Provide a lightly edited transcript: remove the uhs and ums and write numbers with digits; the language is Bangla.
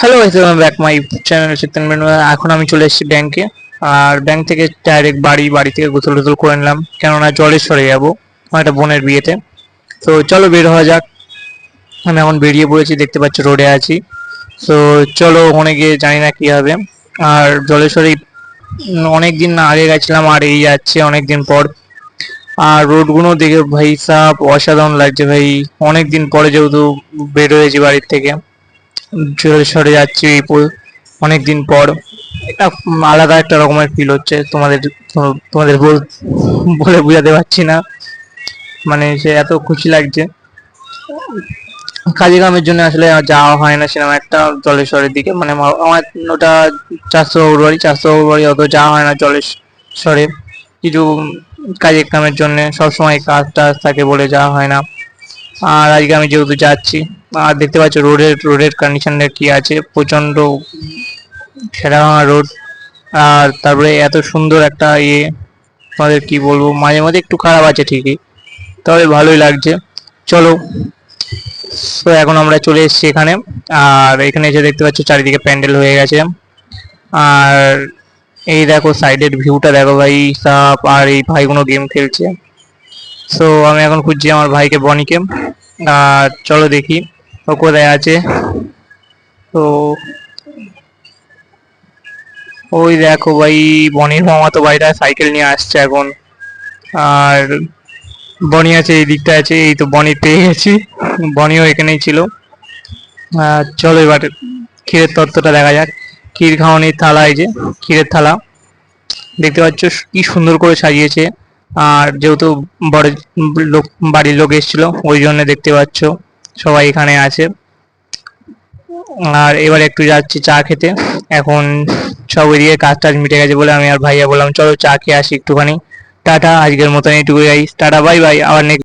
Hello welcome back my channel চিত্তন মেনু। এখন আমি চলে এসেছি ব্যাংকে। আর ব্যাংক থেকে ডাইরেক্ট বাড়ি থেকে গোসল টোসল করে নিলাম, কেননা জলেশ্বরে যাবো আমার একটা বোনের বিয়েতে। তো চলো বের হওয়া যাক। আমি এখন বেরিয়ে পড়েছি, দেখতে পাচ্ছ রোডে আছি। তো চলো ওখানে গিয়ে জানি না কি হবে। আর জলেশ্বরে অনেক দিন আগে গেছিলাম আর এই যাচ্ছে অনেক দিন পর। আর রোডগুলো দেখে ভাই সাব অসাধারণ লাগছে ভাই। অনেক দিন পরে যেহেতু বের হয়েছি বাড়ির থেকে, সরে যাচ্ছি অনেক দিন পর। এটা আলাদা একটা রকমের ফিল হচ্ছে, তোমাদের বলে বোঝাতে পারছি না। মানে সে এত খুশি লাগছে। কাজে কামের জন্য আসলে আর যাওয়া হয় না সিনেমা একটা জলেশ্বরের দিকে, মানে আমার ওটা 400 ফেব্রুয়ারি অত যাওয়া হয় না জলেশ্বরে। কিছু কাজের কামের জন্য সবসময় কাজ টাজ থাকে বলে যাওয়া হয় না। আর আজকে আমি যেহেতু যাচ্ছি, আর দেখতে পাচ্ছ রোডের কন্ডিশনটা কি আছে, প্রচন্ড ছেঁড়া ভাঙা রোড। আর তারপরে এত সুন্দর একটা তোমাদের কি বলবো, মাঝে মাঝে একটু খারাপ আছে ঠিকই, তবে ভালোই লাগছে। চলো, তো এখন আমরা চলে এসেছি এখানে। আর এখানে এসে দেখতে পাচ্ছ চারিদিকে প্যান্ডেল হয়ে গেছে। আর এই দেখো সাইডের ভিউটা দেখো ভাই সাপ, আর এই ভাইগুলো গেম খেলছে। সো আমি এখন খুঁজছি আমার ভাইকে, বনিকে। আর চলো দেখি ও কোথায় আছে। তো ওই দেখো ভাই, বনির মামাতো ভাইটা সাইকেল নিয়ে আসছে এখন। আর বনি আছে এই দিকটা আছে, এই তো বনি পেয়ে গেছি। বনিও এখানেই ছিল। আর চলো এবার ক্ষীরের তত্ত্বটা দেখা যাক। ক্ষীর খাওয়ানির থালা, এই যে ক্ষীরের থালা দেখতে পাচ্ছ কি সুন্দর করে সাজিয়েছে। আর যেহেতু বড় লোক, বাড়ির লোক এসেছিল ওই জন্য দেখতে পাচ্ছ সবাই এখানে আছে। আর এবার একটু যাচ্ছি চা খেতে। এখন সব ওইদিকে কাজ টাজ মিটে গেছে বলে আমি আর ভাইয়া বললাম চলো চা খেয়ে আসি একটুখানি। টাটা, আজকের মতন এইটুকু গাইস, টাটা বাই বাই, আবার নেক্সট